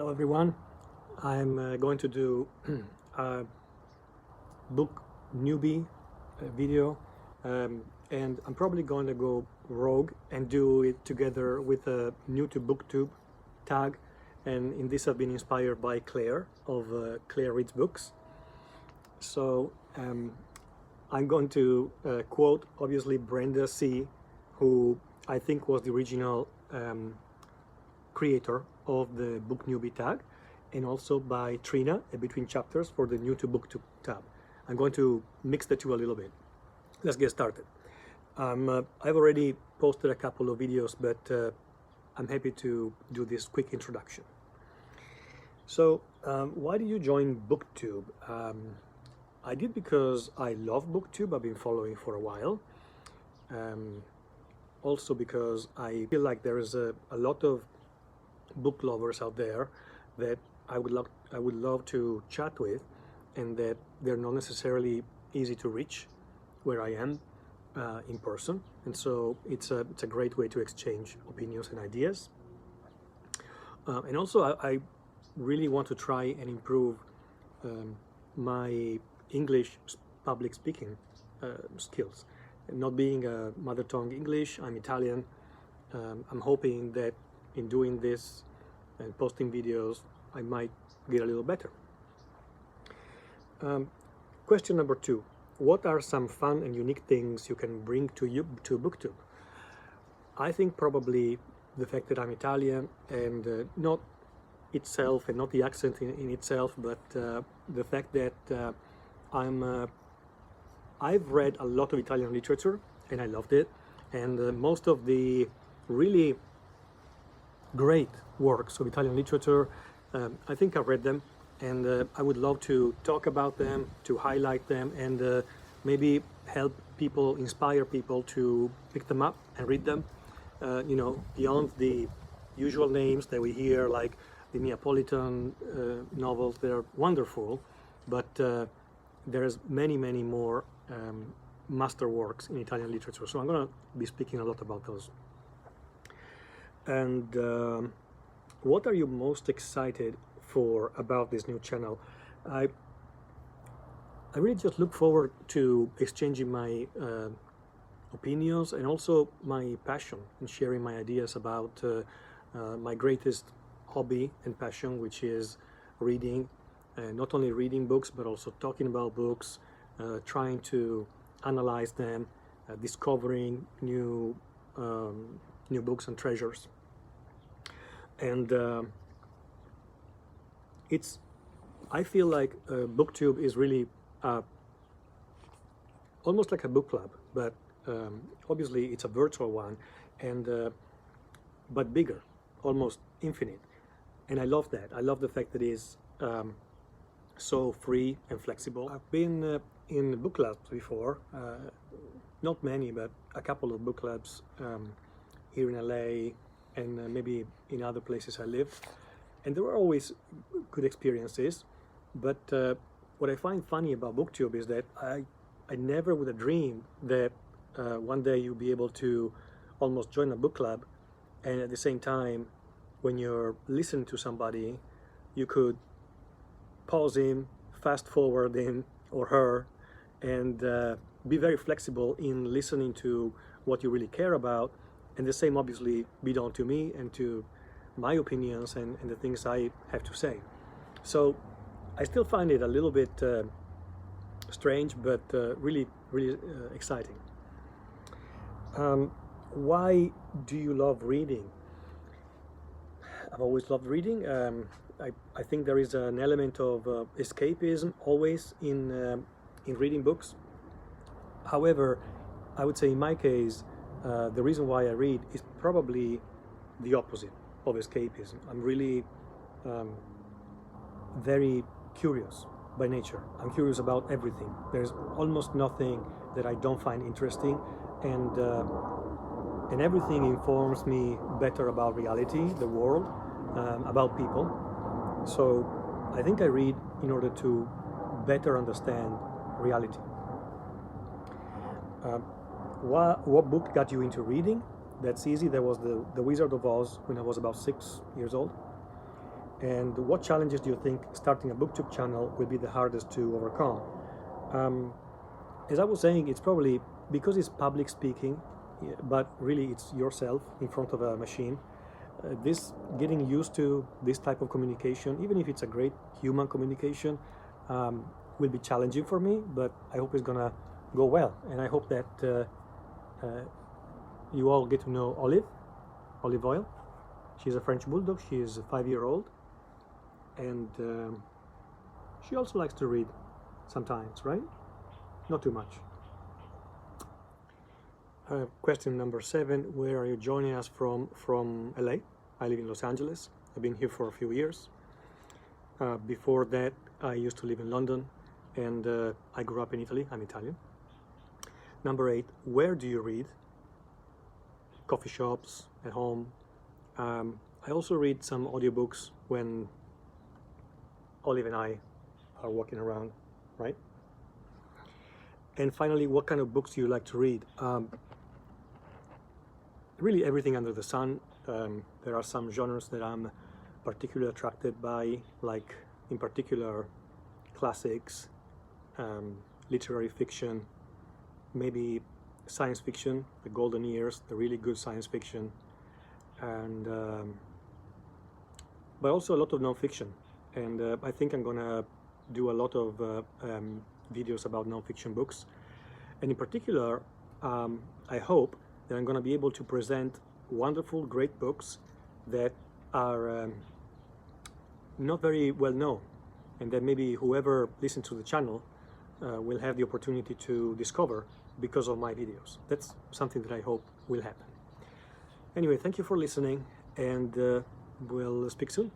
Hello everyone, I'm going to do a book newbie video, and I'm probably going to go rogue and do it together with a new to booktube tag. And in this I've been inspired by Claire of Claire Reads Books. So I'm going to quote obviously Brenda C., who I think was the original creator of the book newbie tag, and also by Trina between chapters for the new to booktube tab. I'm going to mix the two a little bit. Let's get started. I've already posted a couple of videos, but I'm happy to do this quick introduction. So why did you join BookTube? I did because I love BookTube. I've been following for a while. Also because I feel like there is a lot of book lovers out there that I would love to chat with, and that they're not necessarily easy to reach where I am in person, and so it's a great way to exchange opinions and ideas. And also I really want to try and improve my English public speaking skills. Not being a mother tongue English, I'm Italian. I'm hoping that in doing this and posting videos, I might get a little better. Question number 2. What are some fun and unique things you can bring to BookTube? I think probably the fact that I'm Italian, and not itself and not the accent in itself, but the fact that I've read a lot of Italian literature and I loved it, and most of the really great works of Italian literature, I think I've read them, and I would love to talk about them, to highlight them, and maybe help people, inspire people to pick them up and read them. You know, beyond the usual names that we hear, like the Neapolitan novels, they're wonderful, but there's many more masterworks in Italian literature. So I'm going to be speaking a lot about those. And what are you most excited for about this new channel? I really just look forward to exchanging my opinions and also my passion, and sharing my ideas about my greatest hobby and passion, which is reading. Not only reading books, but also talking about books, trying to analyze them, discovering new books and treasures. And I feel like BookTube is really almost like a book club, but obviously it's a virtual one, and but bigger, almost infinite. And I love that. I love the fact that it is so free and flexible. I've been in book clubs before, not many, but a couple of book clubs here in LA, and maybe in other places I live, and there were always good experiences. But what I find funny about BookTube is that I never would have dreamed that one day you'll be able to almost join a book club, and at the same time, when you're listening to somebody, you could pause him, fast forward him or her, and be very flexible in listening to what you really care about. And the same obviously be done to me and to my opinions and the things I have to say. So I still find it a little bit strange, but really exciting. Why do you love reading? I've always loved reading. I think there is an element of escapism always in reading books. However, I would say in my case, the reason why I read is probably the opposite of escapism. I'm really very curious by nature. I'm curious about everything. There's almost nothing that I don't find interesting, and everything informs me better about reality, the world, about people. So I think I read in order to better understand reality. What book got you into reading? That's easy. There was the Wizard of Oz when I was about 6 years old, And what challenges do you think starting a booktube channel will be the hardest to overcome? As I was saying, it's probably because it's public speaking, but really it's yourself in front of a machine. This getting used to this type of communication, even if it's a great human communication, will be challenging for me, but I hope it's gonna go well. And I hope that you all get to know Olive Oil. She's a French bulldog. She is 5-year-old, and she also likes to read sometimes, right? Not too much. Question number 7, where are you joining us from? From LA. I live in Los Angeles. I've been here for a few years. Before that, I used to live in London, and I grew up in Italy. I'm Italian. Number 8, where do you read? Coffee shops, at home. I also read some audiobooks when Olive and I are walking around, right? And finally, what kind of books do you like to read? Really everything under the sun. There are some genres that I'm particularly attracted by, like in particular classics, literary fiction, maybe science fiction, the golden years, the really good science fiction, and but also a lot of non-fiction. And I think I'm gonna do a lot of videos about non-fiction books, and in particular I hope that I'm gonna be able to present wonderful, great books that are not very well known, and that maybe whoever listens to the channel will have the opportunity to discover because of my videos. That's something that I hope will happen. Anyway, thank you for listening, and we'll speak soon.